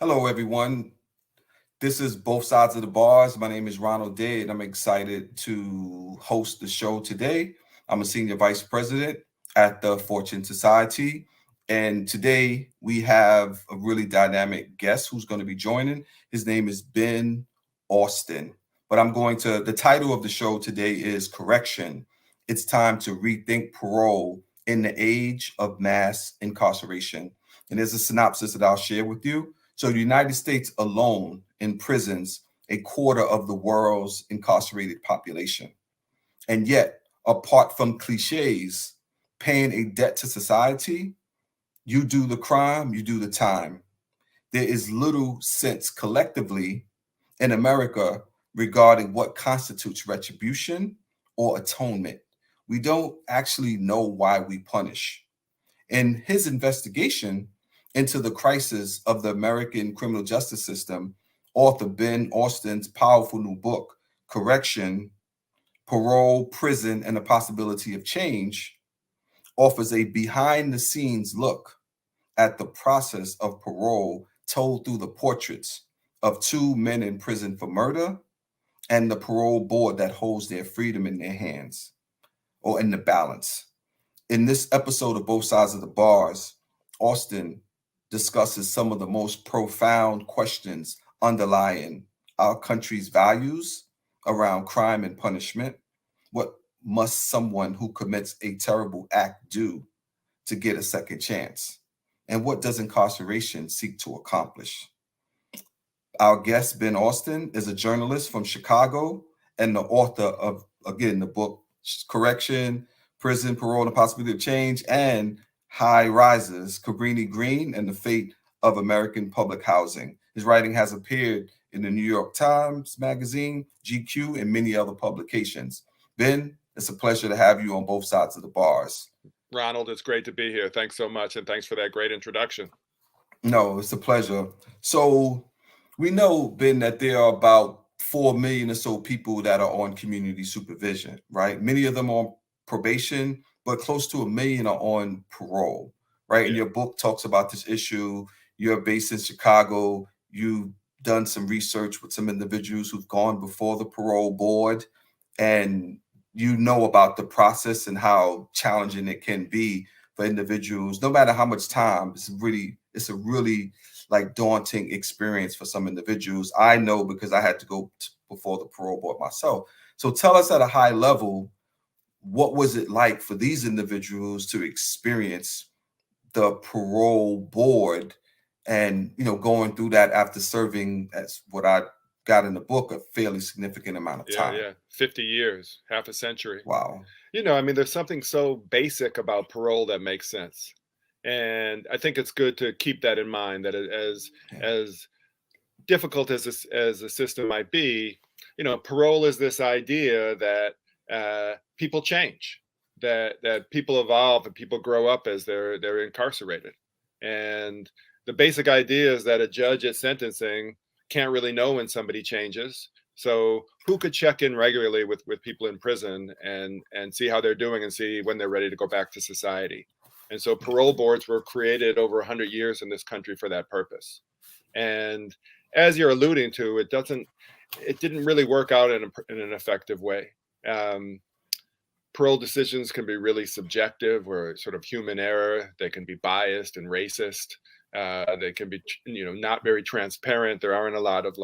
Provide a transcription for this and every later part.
Hello, everyone. This is Both Sides of the Bars. My name is Ronald Day, and I'm excited to host the show today. I'm a senior vice president at the Fortune Society. And today we have a really dynamic guest who's going to be joining. His name is Ben Austen. But the title of the show today is Correction. It's time to rethink parole in the age of mass incarceration. And there's a synopsis that I'll share with you. So the United States alone imprisons a quarter of the world's incarcerated population. And yet, apart from cliches, paying a debt to society, you do the crime, you do the time. There is little sense collectively in America regarding what constitutes retribution or atonement. We don't actually know why we punish. In his investigation into the crisis of the American criminal justice system, author Ben Austen's powerful new book, Correction, Parole, Prison, and the Possibility of Change, offers a behind the scenes look at the process of parole told through the portraits of two men in prison for murder and the parole board that holds their freedom in their hands or in the balance. In this episode of Both Sides of the Bars, Austen discusses some of the most profound questions underlying our country's values around crime and punishment. What must someone who commits a terrible act do to get a second chance? And what does incarceration seek to accomplish? Our guest, Ben Austen, is a journalist from Chicago and the author of, again, the book Correction, Prison, Parole, and the Possibility of Change, and High Rises, Cabrini Green, and the Fate of American Public Housing. His writing has appeared in the New York Times Magazine, GQ, and many other publications. Ben, it's a pleasure to have you on Both Sides of the Bars. Ronald, it's great to be here. Thanks so much, and thanks for that great introduction. No, it's a pleasure. So we know, Ben, that there are about 4 million or so people that are on community supervision, right? Many of them are on probation, but close to 1 million are on parole, right? And your book talks about this issue. You're based in Chicago. You've done some research with some individuals who've gone before the parole board, and you know about the process and how challenging it can be for individuals, no matter how much time. It's a really like daunting experience for some individuals. I know because I had to go before the parole board myself. So tell us at a high level, what was it like for these individuals to experience the parole board and, going through that after serving, as what I got in the book, a fairly significant amount of time? Yeah, 50 years, half a century. Wow. There's something so basic about parole that makes sense. And I think it's good to keep that in mind, that as difficult as the system might be, parole is this idea that people change, that people evolve and people grow up as they're incarcerated. And the basic idea is that a judge at sentencing can't really know when somebody changes. So who could check in regularly with people in prison and see how they're doing and see when they're ready to go back to society? And so parole boards were created over 100 years in this country for that purpose. And as you're alluding to, it didn't really work out in an effective way. Parole decisions can be really subjective, or sort of human error. They can be biased and racist. They can be, not very transparent. There aren't a lot of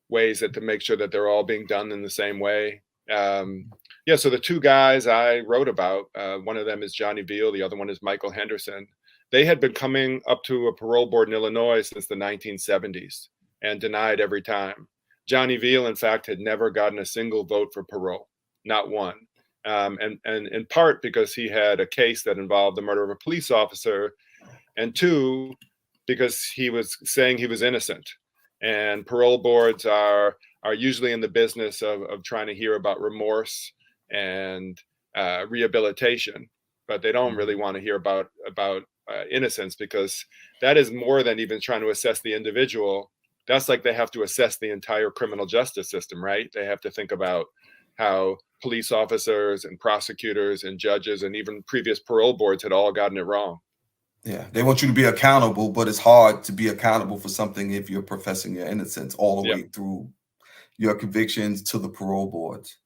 ways to make sure that they're all being done in the same way. So the two guys I wrote about, one of them is Johnny Veal, the other one is Michael Henderson. They had been coming up to a parole board in Illinois since the 1970s and denied every time. Johnny Veal, in fact, had never gotten a single vote for parole, not one. And in part because he had a case that involved the murder of a police officer, and two, because he was saying he was innocent. And parole boards are usually in the business of trying to hear about remorse and rehabilitation, but they don't really want to hear about innocence, because that is more than even trying to assess the individual. That's like they have to assess the entire criminal justice system, right? They have to think about how police officers and prosecutors and judges and even previous parole boards had all gotten it wrong. Yeah, they want you to be accountable, but it's hard to be accountable for something if you're professing your innocence all the Yep. way through your convictions to the parole boards.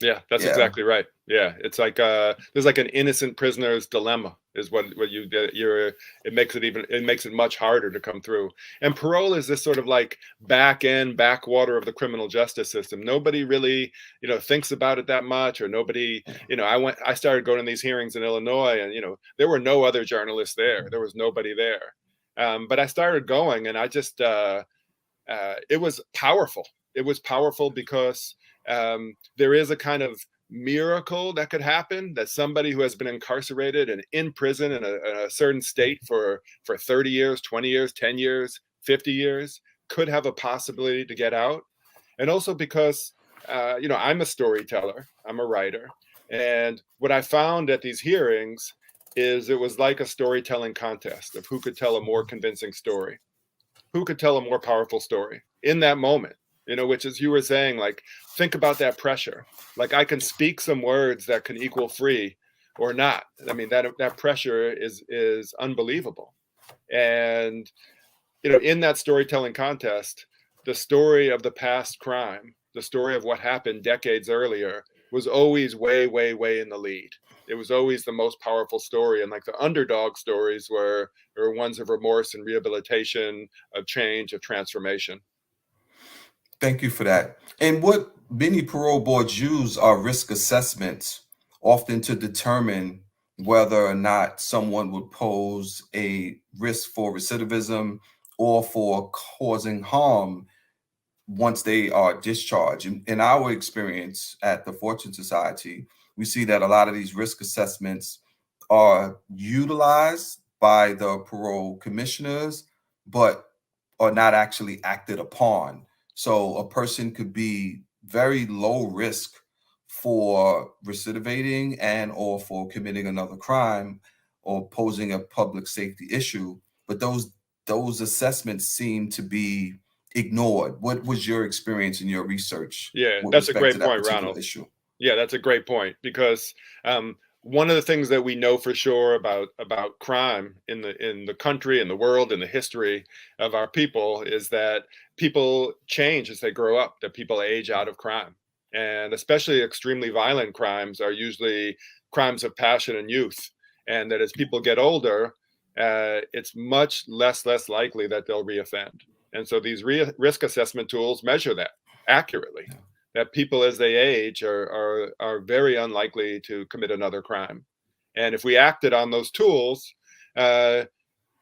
Yeah, that's Yeah, exactly right. Yeah, it's like there's like an innocent prisoner's dilemma is what you're. It makes it much harder to come through. And parole is this sort of like backwater of the criminal justice system. Nobody really thinks about it that much, or nobody. I started going to these hearings in Illinois, and there were no other journalists there. There was nobody there. But I started going, and I just it was powerful. It was powerful because there is a kind of miracle that could happen, that somebody who has been incarcerated and in prison in a certain state for 30 years, 20 years, 10 years, 50 years could have a possibility to get out. And also because I'm a storyteller, I'm a writer, and what I found at these hearings is it was like a storytelling contest of who could tell a more convincing story, who could tell a more powerful story in that moment, which, as you were saying, like, think about that pressure. Like, I can speak some words that can equal free or not. I mean, that pressure is unbelievable. And in that storytelling contest, the story of the past crime, the story of what happened decades earlier, was always way, way, way in the lead. It was always the most powerful story. And like the underdog stories were ones of remorse and rehabilitation, of change, of transformation. thank you for that. And what many parole boards use are risk assessments, often to determine whether or not someone would pose a risk for recidivism or for causing harm once they are discharged. In our experience at the Fortune Society, we see that a lot of these risk assessments are utilized by the parole commissioners, but are not actually acted upon. So a person could be very low risk for recidivating and or for committing another crime or posing a public safety issue, but those assessments seem to be ignored. What was your experience in your research Yeah, with that's a respect to great that point, particular Ronald. issue? Yeah, that's a great point, because one of the things that we know for sure about crime in the country, in the world, in the history of our people is that people change as they grow up, that people age out of crime. And especially extremely violent crimes are usually crimes of passion and youth. And that as people get older, it's much less likely that they'll reoffend. And so these risk assessment tools measure that accurately, that people as they age are very unlikely to commit another crime. And if we acted on those tools,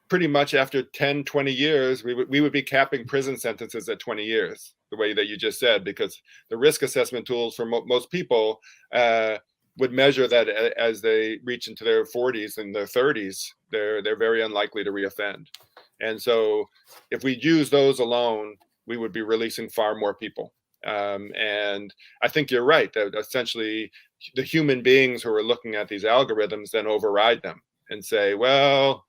pretty much after 10, 20 years, we would be capping prison sentences at 20 years, the way that you just said, because the risk assessment tools for most people would measure that as they reach into their 40s and their 30s, they're very unlikely to reoffend. And so if we use those alone, we would be releasing far more people. And I think you're right that essentially the human beings who are looking at these algorithms then override them and say, well,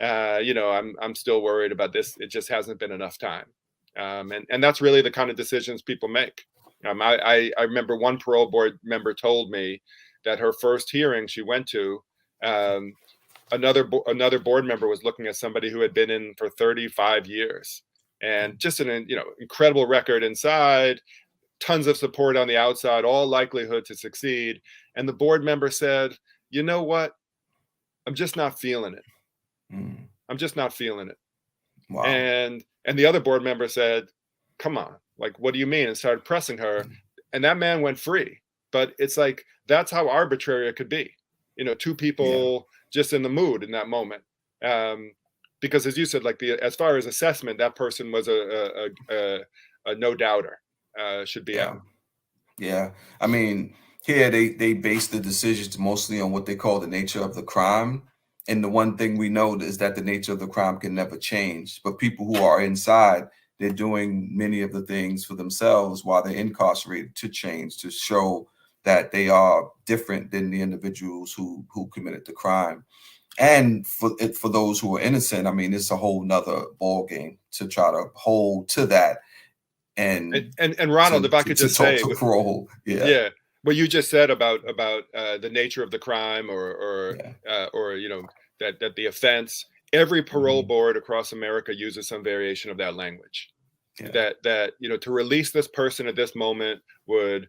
I'm still worried about this. It just hasn't been enough time. And that's really the kind of decisions people make. I remember one parole board member told me that her first hearing she went to, another board member was looking at somebody who had been in for 35 years, and just an incredible record inside, tons of support on the outside, all likelihood to succeed. And the board member said, "You know what? I'm just not feeling it. Mm. I'm just not feeling it." Wow. And the other board member said, "Come on, like, what do you mean?" And started pressing her, and that man went free. But it's like, that's how arbitrary it could be. Two Yeah. people just in the mood in that moment. Because as you said, like, as far as assessment, that person was a no doubter, should be Yeah. out. Yeah. I mean, here they base the decisions mostly on what they call the nature of the crime. And the one thing we know is that the nature of the crime can never change. But people who are inside, they're doing many of the things for themselves while they're incarcerated to change, to show that they are different than the individuals who committed the crime. And for those who are innocent, I mean, it's a whole nother ball game to try to hold to that And, and and Ronald, if I could to just talk say, to parole. Yeah. yeah, what you just said about the nature of the crime, Yeah. or that the offense, every parole board across America uses some variation of that language. Yeah. That to release this person at this moment would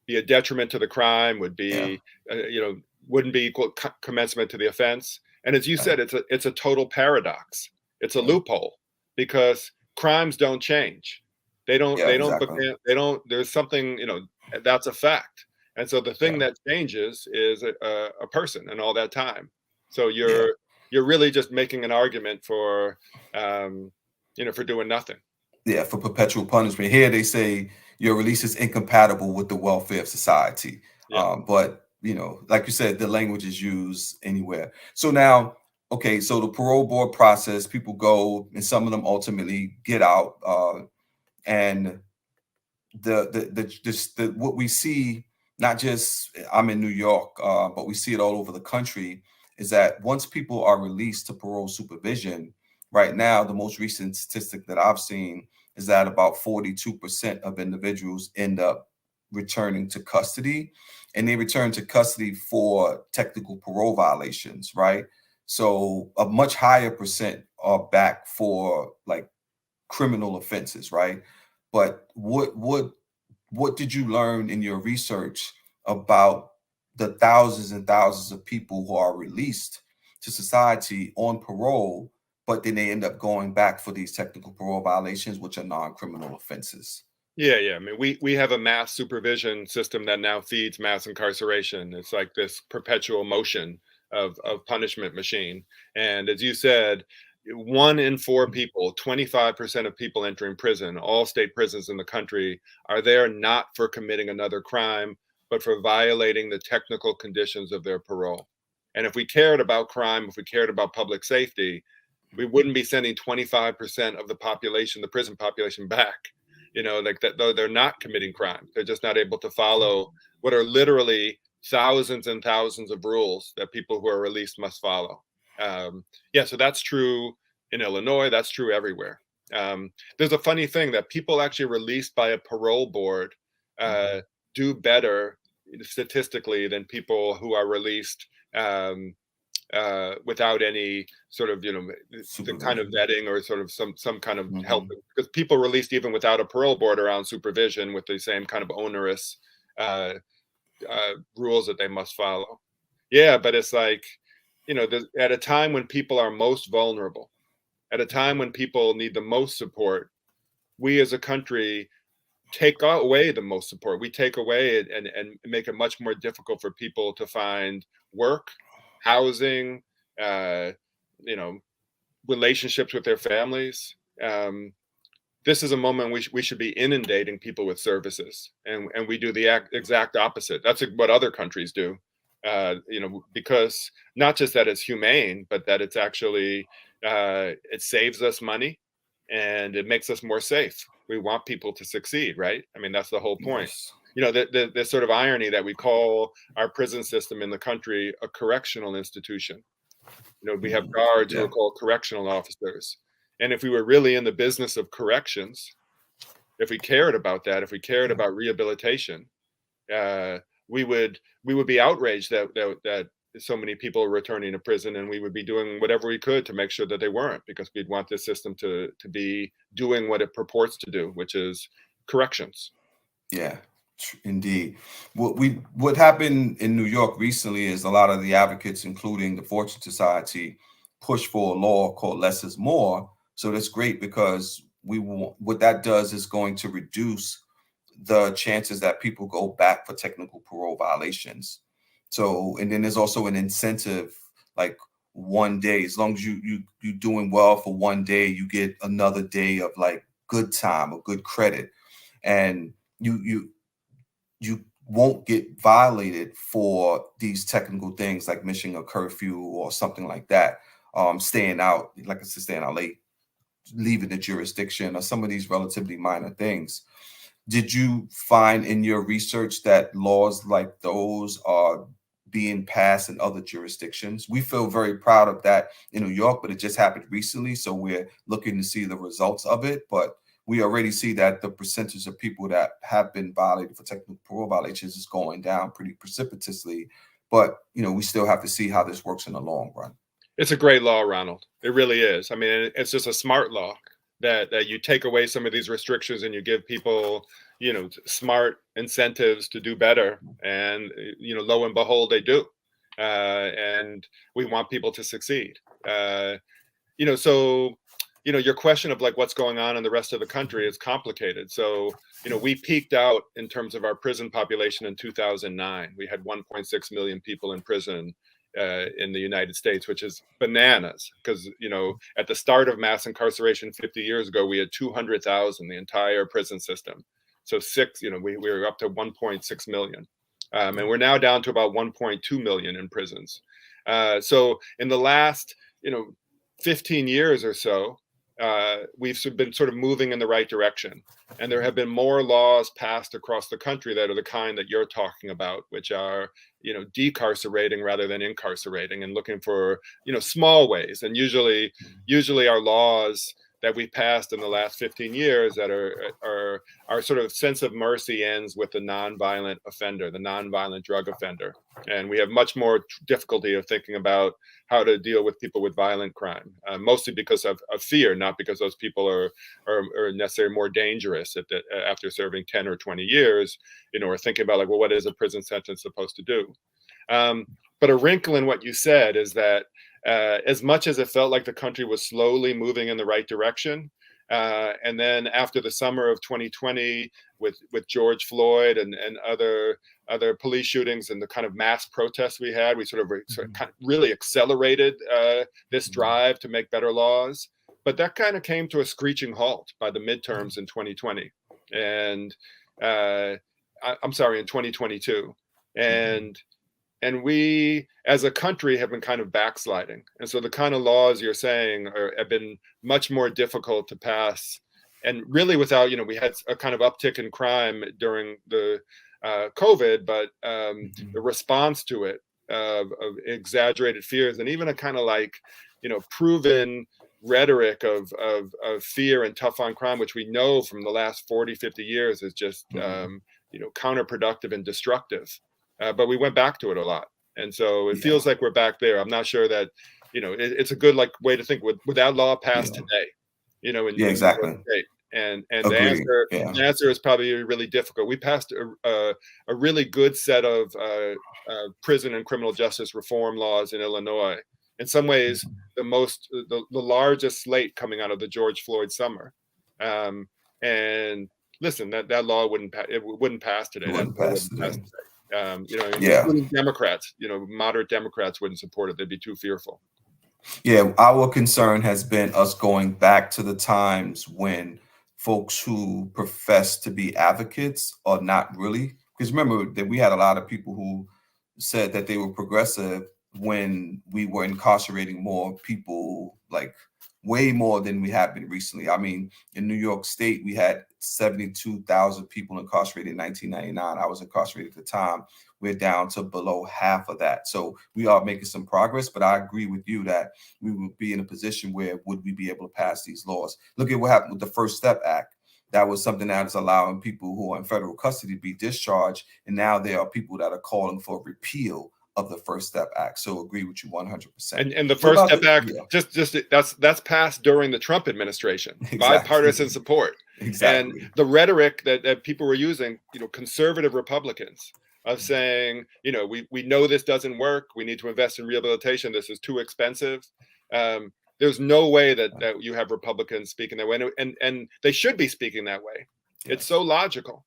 be a detriment to the crime, would be wouldn't be equal commensurate to the offense. And as you said, it's a total paradox. It's a loophole, because crimes don't change. They don't. There's something, that's a fact. And so the thing that changes is a person, and all that time. So you're really just making an argument for for doing nothing. Yeah, for perpetual punishment. Here they say your release is incompatible with the welfare of society. Yeah. But like you said, the language is used anywhere. So now, okay, so the parole board process, people go, and some of them ultimately get out. And the what we see, not just I'm in New York, but we see it all over the country, is that once people are released to parole supervision, right now, the most recent statistic that I've seen is that about 42% of individuals end up returning to custody, and they return to custody for technical parole violations, right? So a much higher percent are back for like criminal offenses, right? But what did you learn in your research about the thousands and thousands of people who are released to society on parole, but then they end up going back for these technical parole violations, which are non-criminal offenses? Yeah. I mean, we have a mass supervision system that now feeds mass incarceration. It's like this perpetual motion of punishment machine. And as you said, 1 in 4 people, 25% of people entering prison, all state prisons in the country, are there not for committing another crime, but for violating the technical conditions of their parole. And if we cared about crime, if we cared about public safety, we wouldn't be sending 25% of the population, the prison population, back. Like that, though they're not committing crime. They're just not able to follow what are literally thousands and thousands of rules that people who are released must follow. So that's true in Illinois. That's true everywhere. There's a funny thing that people actually released by a parole board do better statistically than people who are released without any sort of the kind of vetting or sort of some kind of help, because people released even without a parole board are on supervision with the same kind of onerous rules that they must follow. Yeah, but it's like, at a time when people are most vulnerable, at a time when people need the most support, we as a country take away the most support. We take away it and make it much more difficult for people to find work, housing, relationships with their families. This is a moment we should be inundating people with services, and we do the exact opposite. That's what other countries do. Because not just that it's humane, but that it's actually it saves us money and it makes us more safe. We want people to succeed, right? I mean, that's the whole point. Yes. The sort of irony that we call our prison system in the country a correctional institution. We have guards who are called correctional officers. And if we were really in the business of corrections, if we cared about that, if we cared about rehabilitation, we would be outraged that so many people are returning to prison, and we would be doing whatever we could to make sure that they weren't, because we'd want this system to be doing what it purports to do, which is corrections. Yeah, indeed. What happened in New York recently is a lot of the advocates, including the Fortune Society, push for a law called less is more. So that's great, because what that does is going to reduce the chances that people go back for technical parole violations. So, and then there's also an incentive, like 1 day, as long as you're doing well for 1 day, you get another day of like good time or good credit, and you won't get violated for these technical things like missing a curfew or something like that, staying out, like I said, staying out late, leaving the jurisdiction, or some of these relatively minor things. Did you find in your research that laws like those are being passed in other jurisdictions? We feel very proud of that in New York, but it just happened recently, so we're looking to see the results of it. But we already see that the percentage of people that have been violated for technical parole violations is going down pretty precipitously. but we still have to see how this works in the long run. It's a great law, Ronald. It really is. I mean, it's just a smart law that you take away some of these restrictions and you give people, smart incentives to do better. And, lo and behold, they do. And we want people to succeed. So, your question of like what's going on in the rest of the country is complicated. So, we peaked out in terms of our prison population in 2009. We had 1.6 million people in prison in the United States, which is bananas because, at the start of mass incarceration 50 years ago, we had 200,000, the entire prison system. So we were up to 1.6 million. And we're now down to about 1.2 million in prisons. So in the last, 15 years or so, we've been sort of moving in the right direction. And there have been more laws passed across the country that are the kind that you're talking about, which are, decarcerating rather than incarcerating and looking for, small ways. And usually our laws that we passed in the last 15 years that are our sort of sense of mercy ends with the nonviolent offender, the nonviolent drug offender. And we have much more difficulty of thinking about how to deal with people with violent crime, mostly because of fear, not because those people are necessarily more dangerous after serving 10 or 20 years, or thinking about like, well, what is a prison sentence supposed to do? But a wrinkle in what you said is that as much as it felt like the country was slowly moving in the right direction, and then after the summer of 2020 with George Floyd and other police shootings and the kind of mass protests we had, we sort of really accelerated this drive to make better laws. But that kind of came to a screeching halt by the midterms in 2020. And I'm sorry, in 2022. And we, as a country, have been kind of backsliding. And so the kind of laws you're saying have been much more difficult to pass. And really without, we had a kind of uptick in crime during the COVID, but the response to it of exaggerated fears and even a kind of like, proven rhetoric of fear and tough on crime, which we know from the last 40, 50 years is just, counterproductive and destructive. But we went back to it a lot. And so it feels like we're back there. I'm not sure that, it's a good way to think would that law pass today, exactly. And the answer is probably really difficult. We passed a really good set of prison and criminal justice reform laws in Illinois. In some ways, the largest slate coming out of the George Floyd summer. And listen, that law wouldn't pass today. Including Democrats, moderate Democrats wouldn't support it. They'd be too fearful. Yeah, our concern has been us going back to the times when folks who profess to be advocates are not really. Because remember that we had a lot of people who said that they were progressive when we were incarcerating more people, like way more than we have been recently. I mean, in New York State, we had 72,000 people incarcerated in 1999. I was incarcerated at the time. We're down to below half of that. So we are making some progress, but I agree with you that we would be in a position where would we be able to pass these laws? Look at what happened with the First Step Act. That was something that is allowing people who are in federal custody to be discharged. And now there are people that are calling for repeal of the First Step Act. So agree with you 100%. And the First Step Act, that's passed during the Trump administration, bipartisan support. Exactly. And the rhetoric that people were using, conservative Republicans of saying, we know this doesn't work. We need to invest in rehabilitation. This is too expensive. There's no way that you have Republicans speaking that way. And they should be speaking that way. Yes. It's so logical.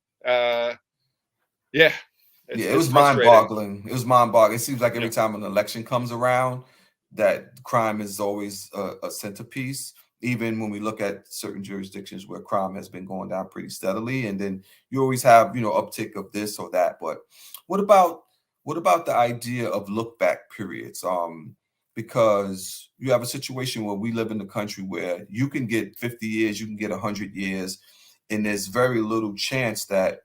It was mind-boggling. It was mind-boggling. It seems like every time an election comes around, that crime is always a centerpiece. Even when we look at certain jurisdictions where crime has been going down pretty steadily, and then you always have uptick of this or that. But what about the idea of look back periods? Because you have a situation where we live in the country where you can get 50 years, you can get 100 years, and there's very little chance that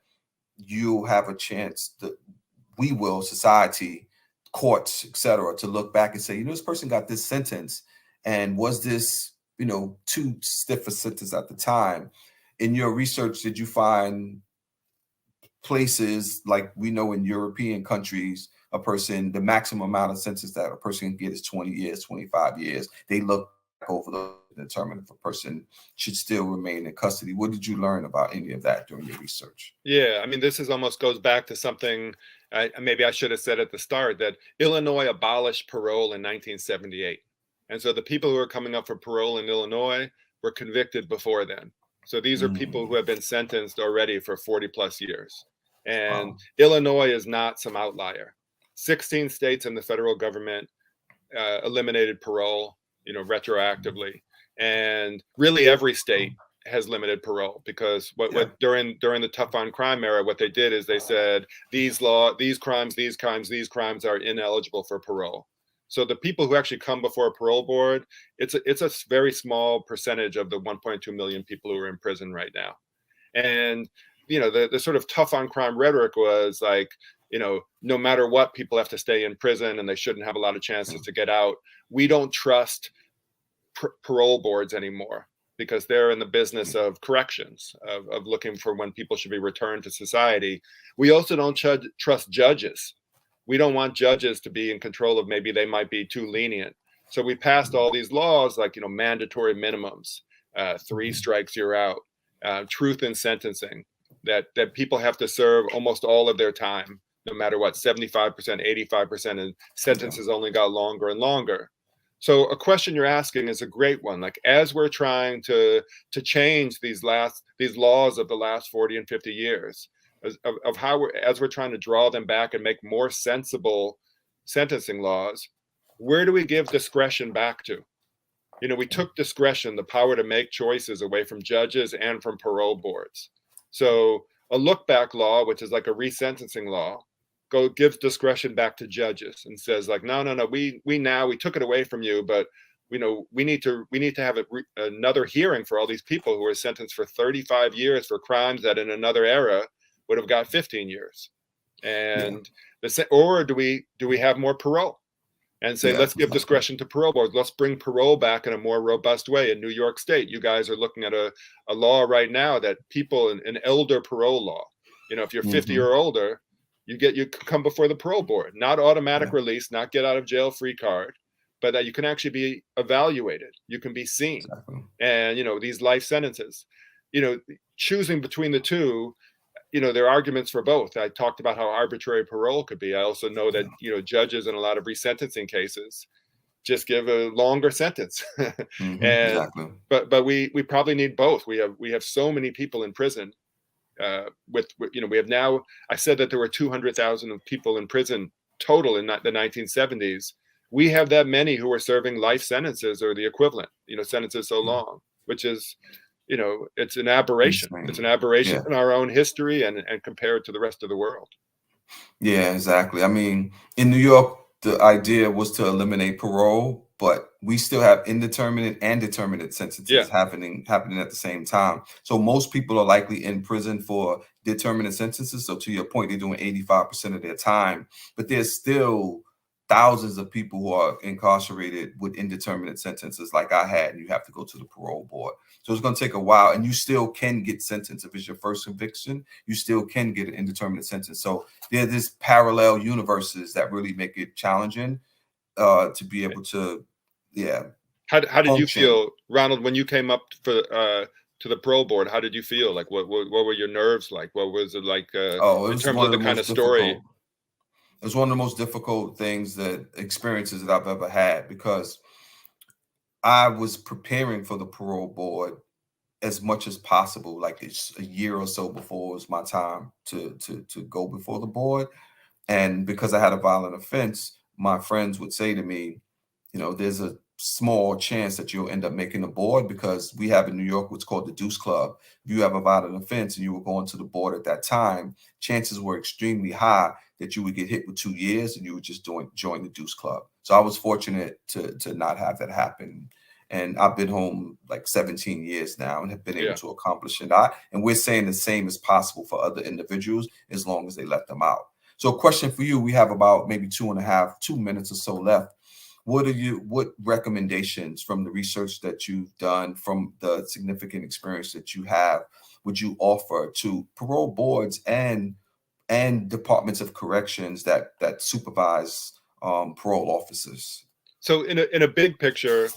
you'll have a chance that we will, society, courts, etc., to look back and say, this person got this sentence, and was this, too stiff a sentence at the time? In your research, did you find places like we know in European countries a person, the maximum amount of sentence that a person can get is 20 years, 25 years. They look over the determine if a person should still remain in custody. What did you learn about any of that during your research? Yeah, I mean, this is almost goes back to something maybe I should have said at the start, that Illinois abolished parole in 1978. And so the people who are coming up for parole in Illinois were convicted before then. So these are people who have been sentenced already for 40 plus years. And Wow. Illinois is not some outlier. 16 states and the federal government eliminated parole, retroactively. And really every state has limited parole, because what during the tough on crime era, what they did is they said these crimes are ineligible for parole. So the people who actually come before a parole board, it's a very small percentage of the 1.2 million people who are in prison right now. And the sort of tough on crime rhetoric was like, no matter what, people have to stay in prison and they shouldn't have a lot of chances to get out. We don't trust parole boards anymore, because they're in the business of corrections, of looking for when people should be returned to society. We also don't trust judges. We don't want judges to be in control of, maybe they might be too lenient. So we passed all these laws like, mandatory minimums, 3 strikes, you're out, truth in sentencing, that people have to serve almost all of their time, no matter what, 75%, 85%, and sentences only got longer and longer. So a question you're asking is a great one. Like, as we're trying to change these laws of the last 40 and 50 years, of how as we're trying to draw them back and make more sensible sentencing laws, where do we give discretion back to? We took discretion, the power to make choices, away from judges and from parole boards. So a look back law, which is like a resentencing law, gives discretion back to judges and says like, no, we took it away from you, but we need to have another hearing for all these people who are sentenced for 35 years for crimes that in another era would have got 15 years. And or do we have more parole and say, let's give discretion to parole boards. Let's bring parole back in a more robust way. In New York State, you guys are looking at a law right now that people, an elder parole law, if you're 50 or older, you come before the parole board, not automatic release, not get out of jail free card, but that you can actually be evaluated. You can be seen. And, these life sentences, choosing between the two, there are arguments for both. I talked about how arbitrary parole could be. I also know that, judges in a lot of resentencing cases just give a longer sentence. But we probably need both. We have so many people in prison. We have now, I said that there were 200,000 people in prison total in the 1970s. We have that many who are serving life sentences or the equivalent, sentences so long, which is, it's an aberration. It's an aberration in our own history and compared to the rest of the world. Yeah, exactly. I mean, in New York, the idea was to eliminate parole, but we still have indeterminate and determinate sentences happening at the same time. So most people are likely in prison for determinate sentences. So to your point, they're doing 85% of their time, but there's still thousands of people who are incarcerated with indeterminate sentences like I had, and you have to go to the parole board. So it's going to take a while, and you still can get sentenced. If it's your first conviction, you still can get an indeterminate sentence. So there are these parallel universes that really make it challenging to be able to, How did you feel, Ronald, when you came up to the parole board? How did you feel? Like, what were your nerves like? What was it like in terms of the kind of story? It was one of the most difficult experiences that I've ever had, because I was preparing for the parole board as much as possible, like it's a year or so before it was my time to go before the board. And because I had a violent offense, my friends would say to me, there's a small chance that you'll end up making the board, because we have in New York what's called the Deuce Club. If you have a violent offense and you were going to the board at that time, chances were extremely high that you would get hit with 2 years and you would just join the Deuce Club. So I was fortunate to not have that happen. And I've been home like 17 years now and have been able to accomplish it. And we're saying the same is possible for other individuals as long as they let them out. So a question for you, we have about maybe 2 minutes or so left. What recommendations from the research that you've done, from the significant experience that you have, would you offer to parole boards and and departments of corrections that supervise parole officers? So in a big picture,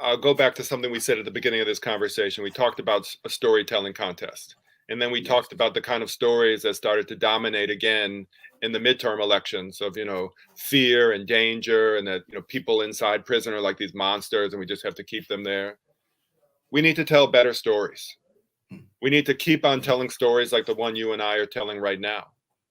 I'll go back to something we said at the beginning of this conversation. We talked about a storytelling contest. And then we talked about the kind of stories that started to dominate again in the midterm elections of, fear and danger, and that, people inside prison are like these monsters and we just have to keep them there. We need to tell better stories. We need to keep on telling stories like the one you and I are telling right now.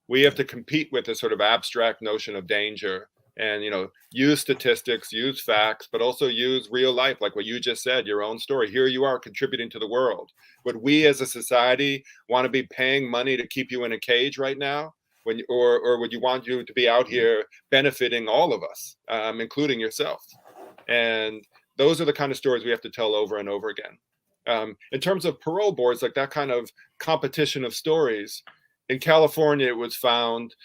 We have to compete with this sort of abstract notion of danger and, use statistics, use facts, but also use real life, like what you just said, your own story. Here you are contributing to the world. Would we as a society want to be paying money to keep you in a cage right now? Or would you want you to be out here benefiting all of us, including yourself? And those are the kind of stories we have to tell over and over again. In terms of parole boards, like that kind of competition of stories, in California, it was found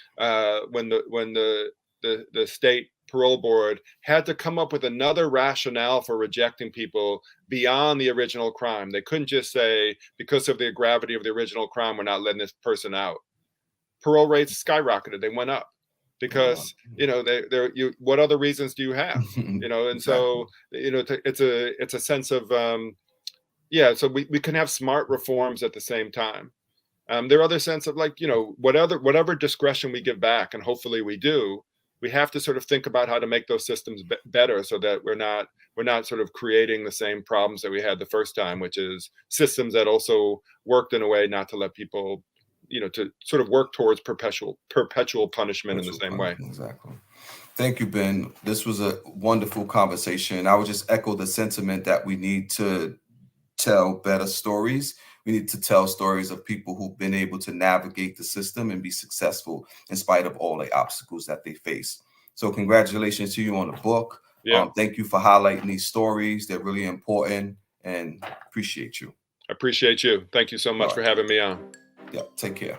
when the state parole board had to come up with another rationale for rejecting people beyond the original crime. They couldn't just say, because of the gravity of the original crime, we're not letting this person out. Parole rates skyrocketed. They went up because, what other reasons do you have? And so, it's a sense of, so we can have smart reforms at the same time. There are other sense of whatever discretion we give back, and hopefully we do, we have to sort of think about how to make those systems better so that we're not sort of creating the same problems that we had the first time, which is systems that also worked in a way not to let people, to sort of work towards perpetual punishment in the same way. Exactly. Thank you, Ben. This was a wonderful conversation. I would just echo the sentiment that we need to tell better stories. We need to tell stories of people who've been able to navigate the system and be successful in spite of all the obstacles that they face. So congratulations to you on the book. Yeah. Thank you for highlighting these stories. They're really important, and appreciate you. I appreciate you. Thank you so much for having me on. Yeah, take care.